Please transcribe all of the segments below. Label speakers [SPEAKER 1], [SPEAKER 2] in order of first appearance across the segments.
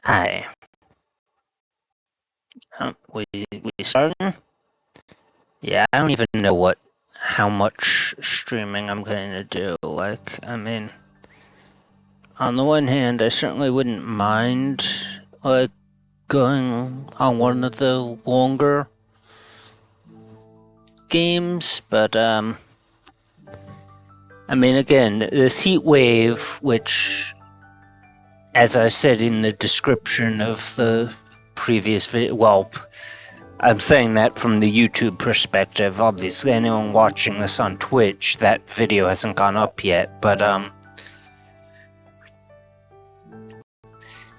[SPEAKER 1] Hi. We starting? Yeah, I don't even know how much streaming I'm going to do. On the one hand, I certainly wouldn't mind like going on one of the longer games, but again, this heat wave, which, as I said in the description of the previous video, well, I'm saying that from the YouTube perspective. Obviously, anyone watching this on Twitch, that video hasn't gone up yet, but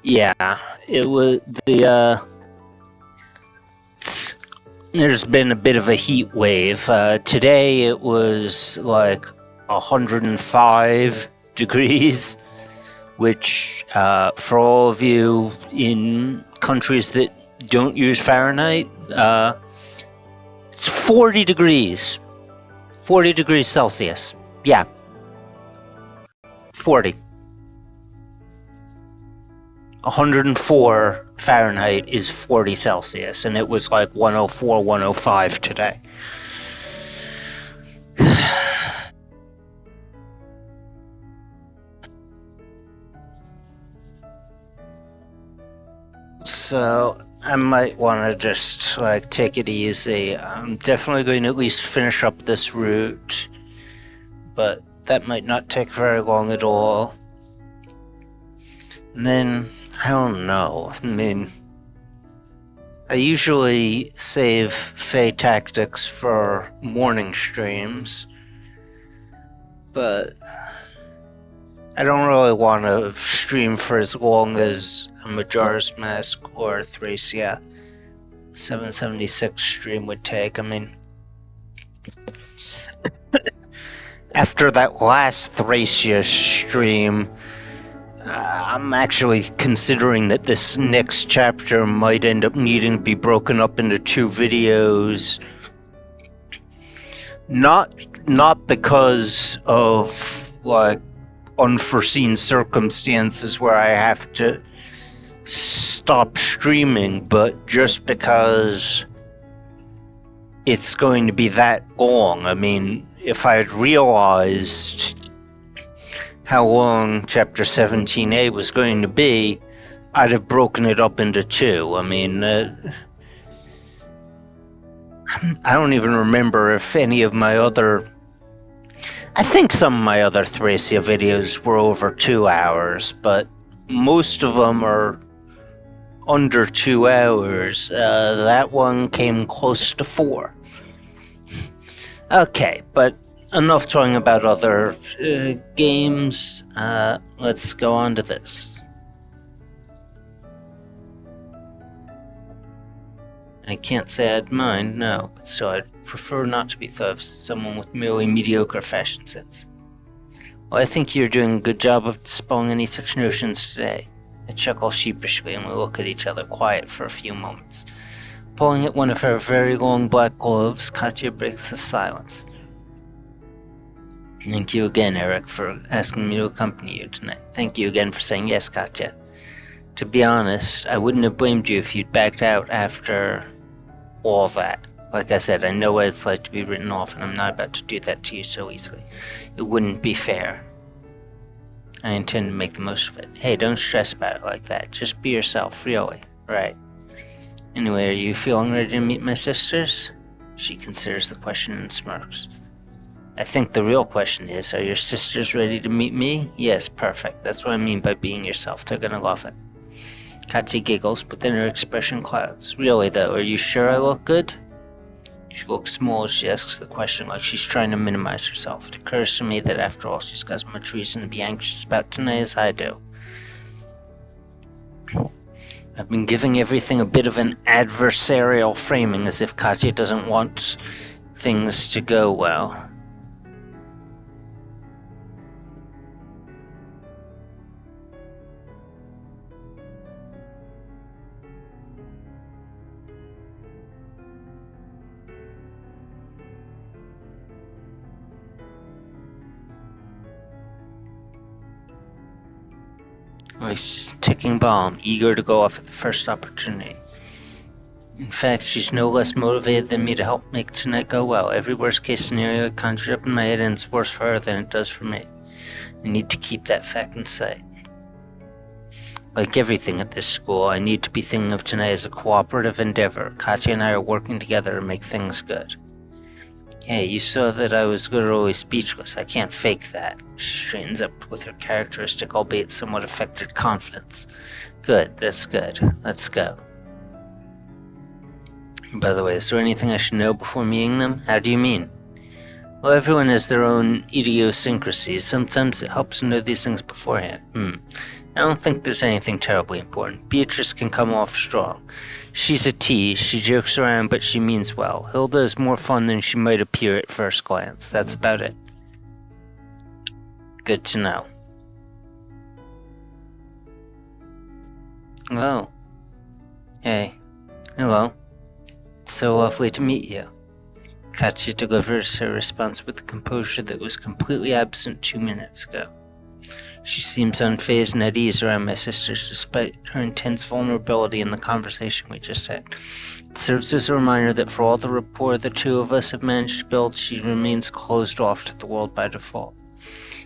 [SPEAKER 1] yeah, it was there's been a bit of a heat wave. Today it was like 105 degrees, which for all of you in countries that don't use Fahrenheit, it's 40 degrees. 40 degrees Celsius. Yeah. 40. 104 Fahrenheit is 40 Celsius, and it was like 104, 105 today. So I might want to just like take it easy. I'm definitely going to at least finish up this route, but that might not take very long at all. And then, I don't know. I usually save Fae Tactics for morning streams, but I don't really want to stream for as long as a Majora's Mask or Thracia 776 stream would take. After that last Thracia stream, I'm actually considering that this next chapter might end up needing to be broken up into 2 videos. Not because of like unforeseen circumstances where I have to stop streaming, but just because it's going to be that long. If I had realized how long Chapter 17A was going to be, I'd have broken it up into 2. I don't even remember if any of my other... I think some of my other Thracia videos were over 2 hours, but most of them are under 2 hours. That one came close to 4. Okay, but enough talking about other games. Let's go on to this. I can't say I'd mind, no, but still I'd prefer not to be thought of as someone with merely mediocre fashion sense. Well, I think you're doing a good job of dispelling any such notions today. I chuckle sheepishly and we look at each other quiet for a few moments. Pulling at one of her very long black gloves, Katya breaks the silence. Thank you again, Eric, for asking me to accompany you tonight. Thank you again for saying yes, Katya. To be honest, I wouldn't have blamed you if you'd backed out after all that. Like I said, I know what it's like to be written off, and I'm not about to do that to you so easily. It wouldn't be fair. I intend to make the most of it. Hey, don't stress about it like that. Just be yourself, really. Right. Anyway, are you feeling ready to meet my sisters? She considers the question and smirks. I think the real question is, are your sisters ready to meet me? Yes, perfect. That's what I mean by being yourself. They're gonna love it. Katya giggles, but then her expression clouds. Really though, are you sure I look good? She looks small as she asks the question like she's trying to minimize herself. It occurs to me that after all, she's got as much reason to be anxious about tonight as I do. I've been giving everything a bit of an adversarial framing, as if Katya doesn't want things to go well. Like she's a ticking bomb, eager to go off at the first opportunity. In fact, she's no less motivated than me to help make tonight go well. Every worst-case scenario I conjured up in my head ends worse for her than it does for me. I need to keep that fact in sight. Like everything at this school, I need to be thinking of tonight as a cooperative endeavor. Katya and I are working together to make things good. Hey, you saw that I was literally speechless. I can't fake that. She straightens up with her characteristic, albeit somewhat affected confidence. Good, that's good. Let's go. By the way, is there anything I should know before meeting them? How do you mean? Well, everyone has their own idiosyncrasies. Sometimes it helps to know these things beforehand. I don't think there's anything terribly important. Beatrice can come off strong. She's a tease, she jokes around, but she means well. Hilda is more fun than she might appear at first glance. That's about it. Good to know. Hello. Hey. Hello. It's so lovely to meet you. Katya delivers her response with a composure that was completely absent 2 minutes ago. She seems unfazed and at ease around my sisters despite her intense vulnerability in the conversation we just had. It serves as a reminder that for all the rapport the two of us have managed to build, she remains closed off to the world by default.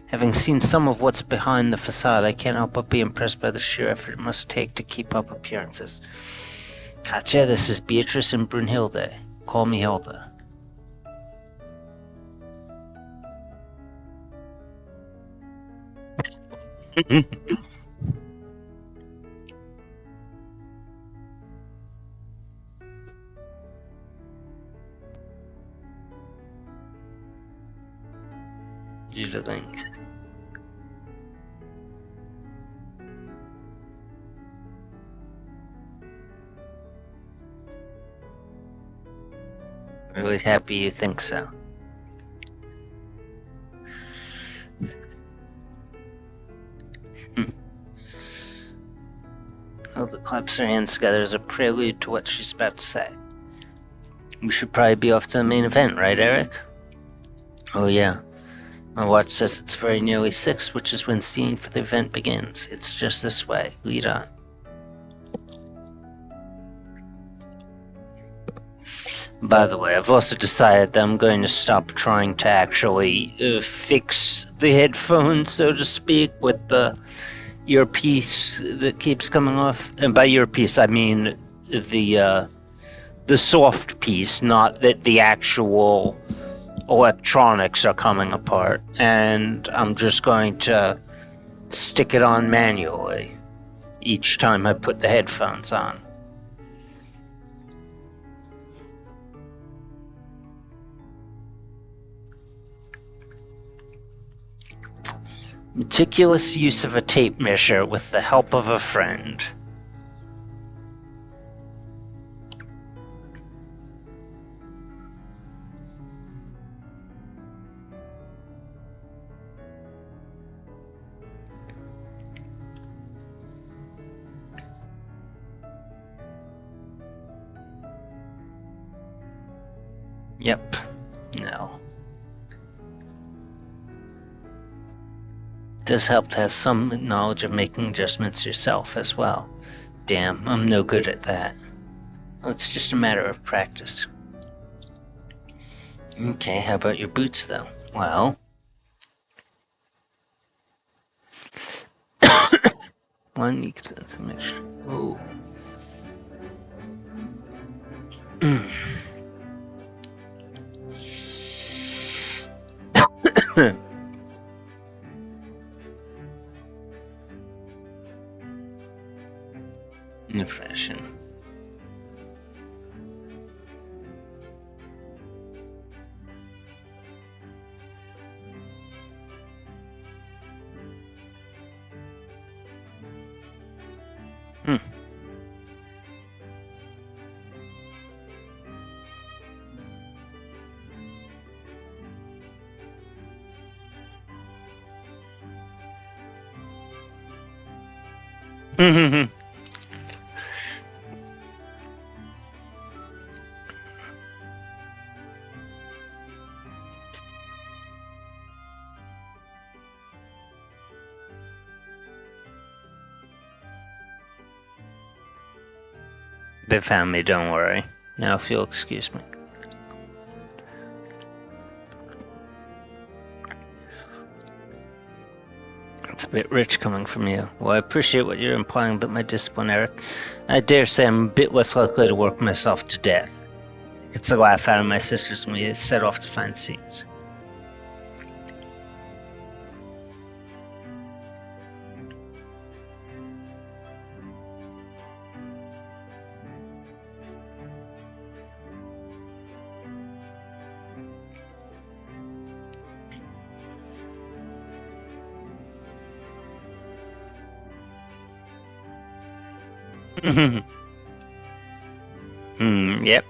[SPEAKER 1] Having seen some of what's behind the facade, I can't help but be impressed by the sheer effort it must take to keep up appearances. Katya, this is Beatrice and Brunhilde. Call me Hilda. Doodling. Really happy you think so. Hilda claps her hands together as a prelude to what she's about to say. We should probably be off to the main event, right, Eric? Oh yeah. My watch says it's very nearly 6, which is when seeing for the event begins. It's just this way. Lead on. By the way, I've also decided that I'm going to stop trying to actually fix the headphones, so to speak, with the earpiece that keeps coming off. And by earpiece, I mean the soft piece, not that the actual electronics are coming apart. And I'm just going to stick it on manually each time I put the headphones on. Meticulous use of a tape measure with the help of a friend. Yep. No. It does help to have some knowledge of making adjustments yourself as well. Damn, I'm no good at that. Well, it's just a matter of practice. Okay, how about your boots though? Well... one equals information. Ooh. New fashion. They found me, don't worry. Now if you'll excuse me. It's a bit rich coming from you. Well, I appreciate what you're implying about my discipline, Eric. I dare say I'm a bit less likely to work myself to death. It's a laugh out of my sisters when we set off to find seats. Yep.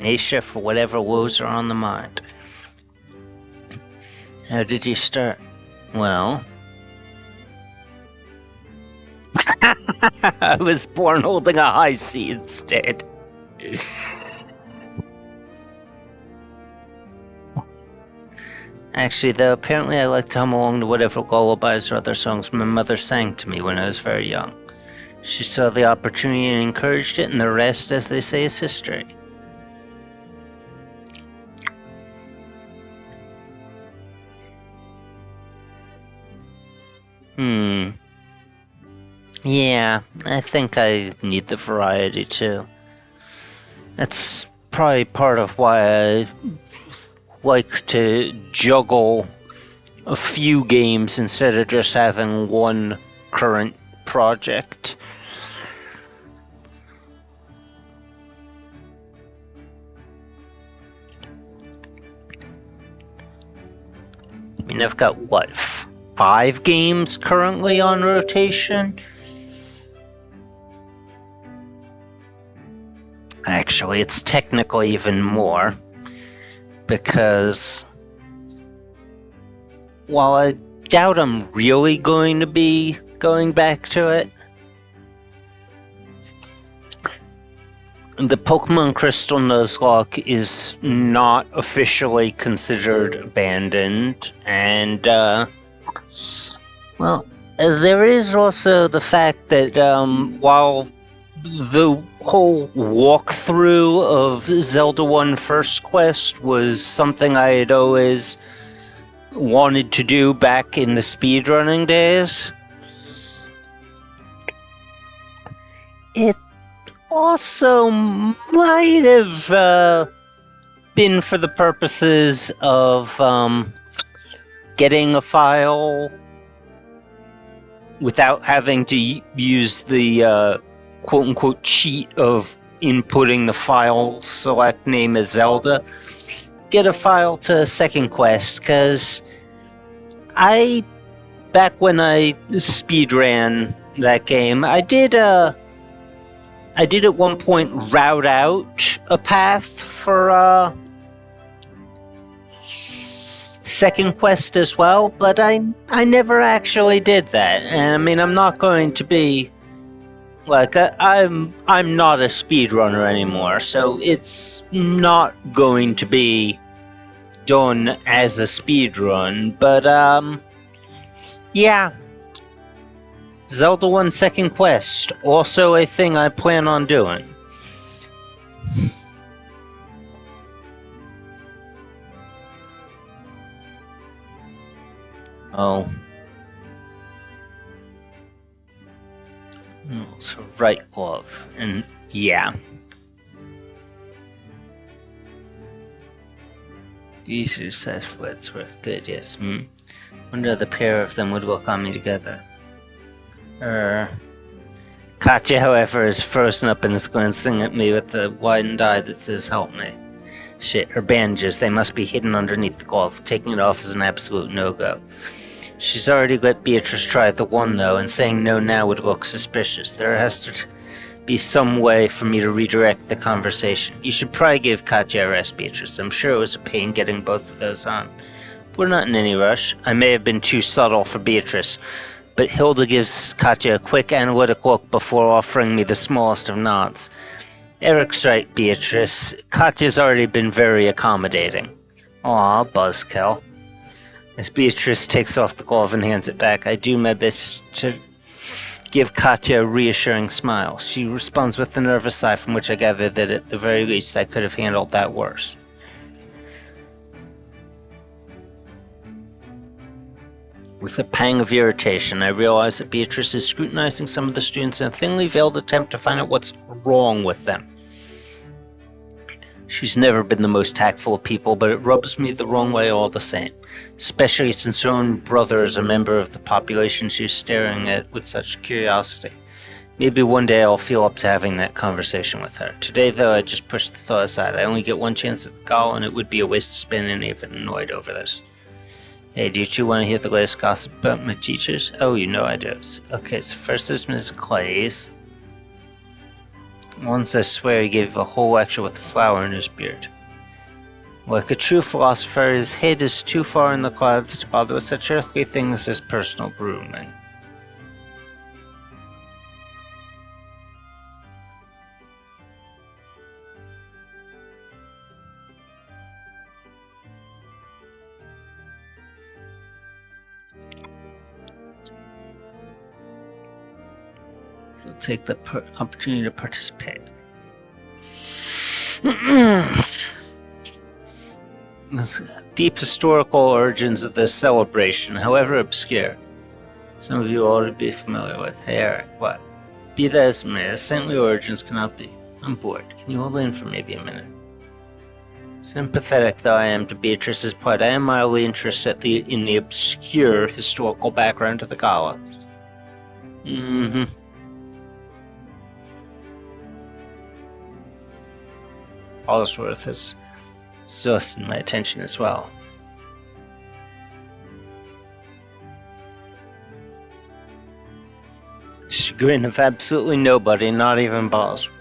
[SPEAKER 1] Nisha for whatever woes are on the mind. How did you start? Well... I was born holding a high C instead. Actually, though, apparently I like to hum along to whatever lullabies or other songs my mother sang to me when I was very young. She saw the opportunity and encouraged it, and the rest, as they say, is history. Yeah, I think I need the variety too. That's probably part of why I like to juggle a few games instead of just having one current project. I mean, I've got, what, 5 games currently on rotation? Actually, it's technically even more, because while I doubt I'm really going to be going back to it, the Pokemon Crystal Nuzlocke is not officially considered abandoned, and, well, there is also the fact that, while the whole walkthrough of Zelda 1 First Quest was something I had always wanted to do back in the speedrunning days, it also might have been for the purposes of getting a file without having to use the quote-unquote cheat of inputting the file select name as Zelda. Get a file to Second Quest, because back when I speedran that game, I did at one point route out a path for Second Quest as well, but I never actually did that. And I mean, I'm not going to be like, I'm not a speedrunner anymore, so it's not going to be done as a speedrun, but yeah. Zelda 1 Second Quest, also a thing I plan on doing. Oh. So right glove, and yeah. These are Seth Wordsworth, good, yes. Wonder the pair of them would work on me together. Katya, however, is frozen up and is glancing at me with the widened eye that says, help me. Shit, her bandages, they must be hidden underneath the glove. Taking it off is an absolute no-go. She's already let Beatrice try the one, though, and saying no now would look suspicious. There has to be some way for me to redirect the conversation. You should probably give Katya a rest, Beatrice. I'm sure it was a pain getting both of those on. We're not in any rush. I may have been too subtle for Beatrice, but Hilda gives Katya a quick analytic look before offering me the smallest of nods. Eric's right, Beatrice. Katya's already been very accommodating. Aw, buzzkill. As Beatrice takes off the glove and hands it back, I do my best to give Katya a reassuring smile. She responds with a nervous sigh, from which I gather that at the very least I could have handled that worse. With a pang of irritation, I realize that Beatrice is scrutinizing some of the students in a thinly veiled attempt to find out what's wrong with them. She's never been the most tactful of people, but it rubs me the wrong way all the same, especially since her own brother is a member of the population she's staring at with such curiosity. Maybe one day I'll feel up to having that conversation with her. Today, though, I just push the thought aside. I only get one chance at the gala, and it would be a waste to spend any of it annoyed over this. Hey, do you two want to hear the latest gossip about my teachers? Oh, you know I do. Okay, so first there's Ms. Clays. Once I swear he gave a whole lecture with a flower in his beard. Like a true philosopher, his head is too far in the clouds to bother with such earthly things as personal grooming. We'll take the opportunity to participate. The deep historical origins of this celebration, however obscure, some of you ought to be familiar with. Hey, Eric, what? Be that as it may, the saintly origins cannot be. I'm bored. Can you hold in for maybe a minute? Sympathetic though I am to Beatrice's plight, I am mildly interested in the obscure historical background to the gala. Allsworth has exhausted my attention as well. Chagrin of absolutely nobody, not even Bosworth.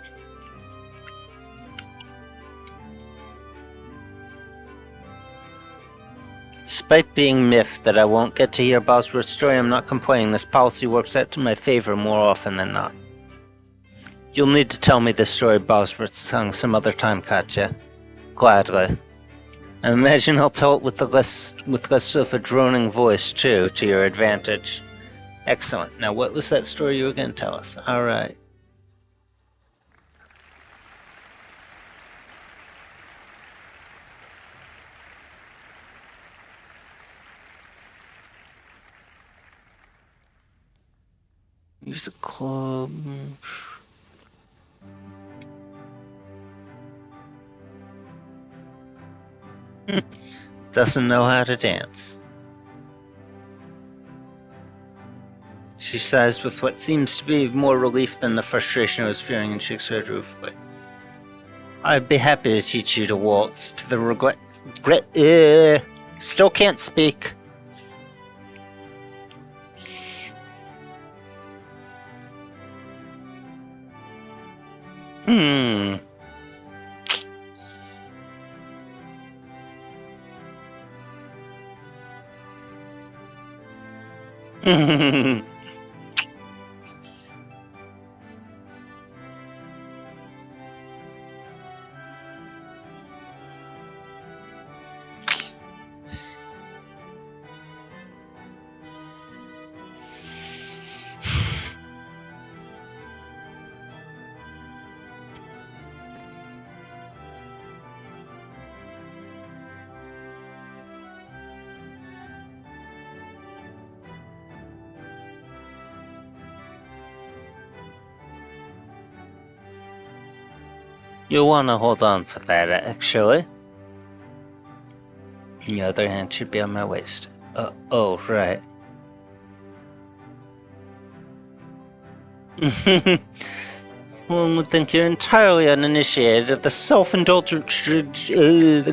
[SPEAKER 1] Despite being miffed that I won't get to hear Bosworth's story, I'm not complaining. This policy works out to my favor more often than not. You'll need to tell me this story Bosworth's tongue some other time, Katya. Gladly. I imagine I'll tell it with less of a droning voice, too, to your advantage. Excellent. Now, what was that story you were going to tell us? All right. Use the club. Doesn't know how to dance. She sighs with what seems to be more relief than the frustration I was feeling and shakes her head ruefully. I'd be happy to teach you to waltz to the regret. Still can't speak. You'll want to hold on to that, actually. Your other hand should be on my waist. Oh, right. One would think you're entirely uninitiated at the self-indulgent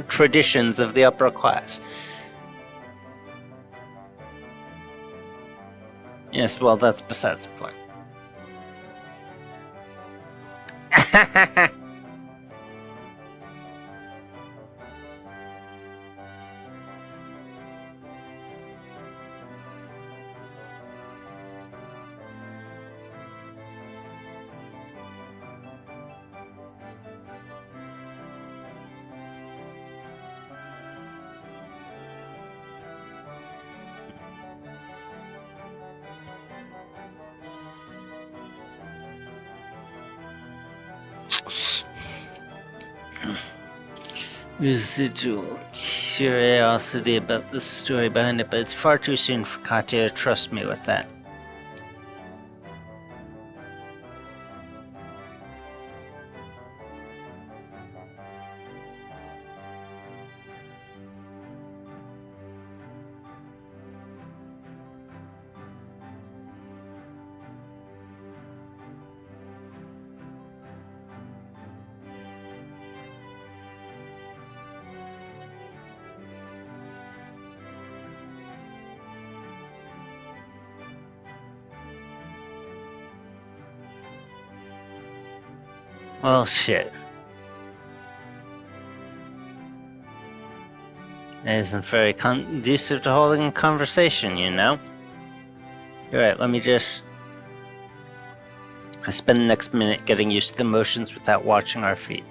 [SPEAKER 1] traditions of the upper class. Yes, well, that's besides the point. residual curiosity about the story behind it, but it's far too soon for Katya to trust me with that. Well, shit. It isn't very conducive to holding a conversation, you know? You're right, let me just... I spend the next minute getting used to the motions without watching our feet.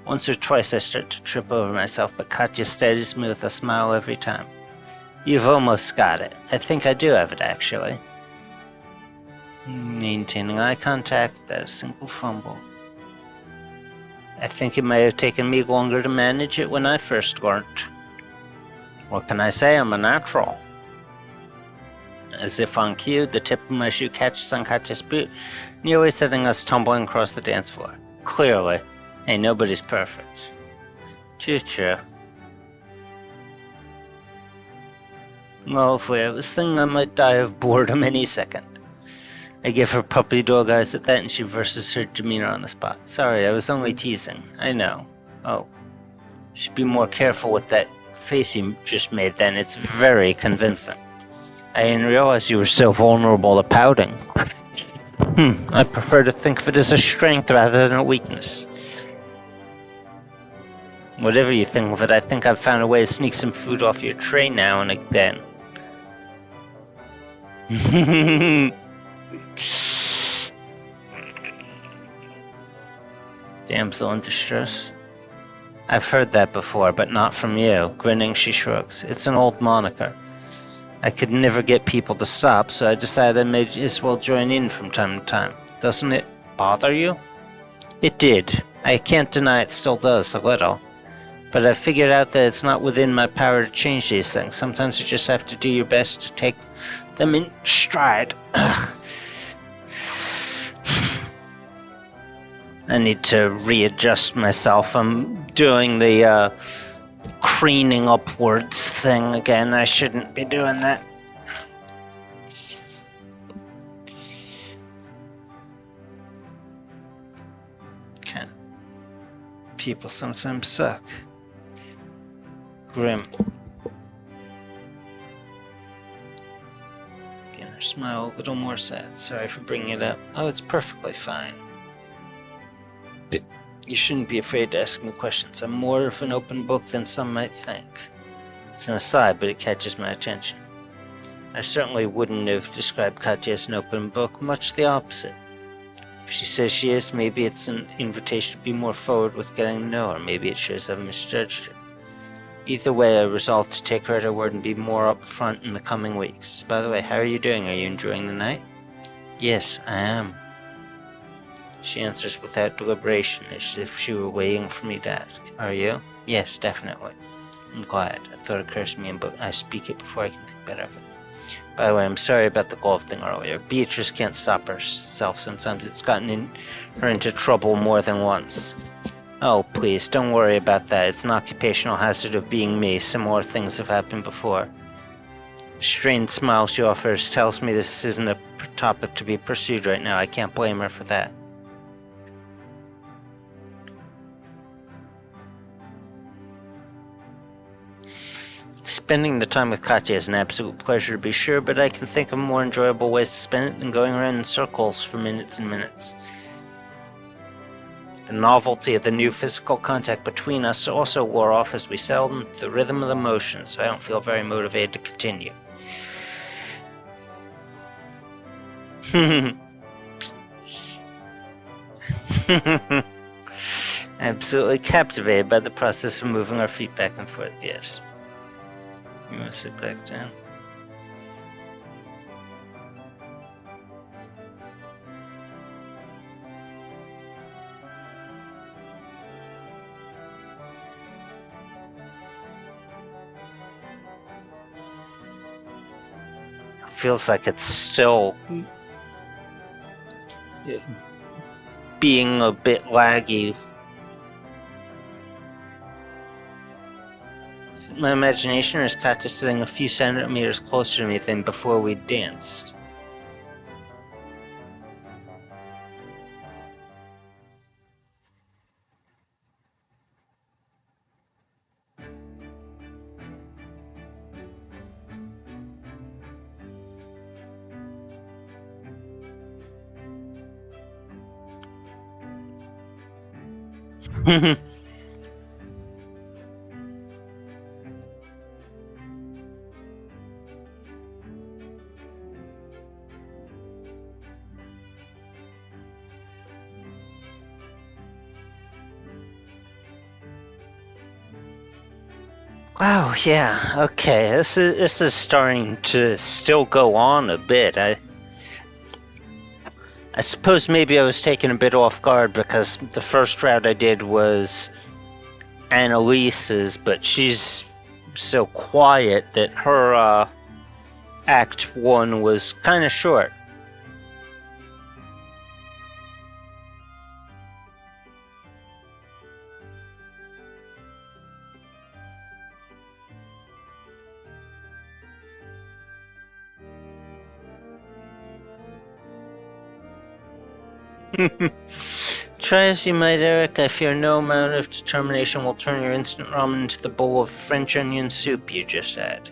[SPEAKER 1] Once or twice I start to trip over myself, but Katya steadies me with a smile every time. You've almost got it. I think I do have it, actually. Maintaining eye contact without a single fumble. I think it may have taken me longer to manage it when I first learned. What can I say? I'm a natural. As if on cue, the tip of my shoe catches on Katya's boot, nearly setting us tumbling across the dance floor. Clearly. Hey, nobody's perfect. True. Well, if we have this thing, I might die of boredom any second. I give her puppy dog eyes at that, and she verses her demeanor on the spot. Sorry, I was only teasing. I know. Oh. Should be more careful with that face you just made then. It's very convincing. I didn't realize you were so vulnerable to pouting. I prefer to think of it as a strength rather than a weakness. Whatever you think of it, I think I've found a way to sneak some food off your tray now and again. Damsel in distress? I've heard that before, but not from you. Grinning, she shrugs. It's an old moniker. I could never get people to stop, so I decided I may as well join in from time to time. Doesn't it bother you? It did. I can't deny it still does, a little. But I've figured out that it's not within my power to change these things. Sometimes you just have to do your best to take them in stride. I need to readjust myself. I'm doing the craning upwards thing again. I shouldn't be doing that. People sometimes suck. Grim. Again, her smile a little more sad. Sorry for bringing it up. Oh, it's perfectly fine. You shouldn't be afraid to ask me questions. I'm more of an open book than some might think. It's an aside, but it catches my attention. I certainly wouldn't have described Katya as an open book, much the opposite. If she says she is, maybe it's an invitation to be more forward with getting to know her. Maybe it shows I've misjudged her. Either way, I resolved to take her at her word and be more upfront in the coming weeks. By the way, how are you doing? Are you enjoying the night? Yes, I am. She answers without deliberation, as if she were waiting for me to ask. Are you? Yes, definitely. I'm glad. I thought it occurs to me, but I speak it before I can think better of it. By the way, I'm sorry about the golf thing earlier. Beatrice can't stop herself sometimes. It's gotten her into trouble more than once. Oh, please, don't worry about that. It's an occupational hazard of being me. Similar things have happened before. The strained smile she offers tells me this isn't a topic to be pursued right now. I can't blame her for that. Spending the time with Katya is an absolute pleasure to be sure, but I can think of more enjoyable ways to spend it than going around in circles for minutes and minutes. The novelty of the new physical contact between us also wore off as we settled into the rhythm of the motion, so I don't feel very motivated to continue. Absolutely captivated by the process of moving our feet back and forth, yes. You want to sit back down? feels like it's still being a bit laggy. Is it my imagination, or is Katya sitting a few centimeters closer to me than before we danced? Wow, yeah, okay. This is starting to still go on a bit. I suppose maybe I was taken a bit off guard because the first route I did was Annaliese's, but she's so quiet that her act one was kind of short. Try as you might, Eric, I fear no amount of determination will turn your instant ramen into the bowl of French onion soup you just had.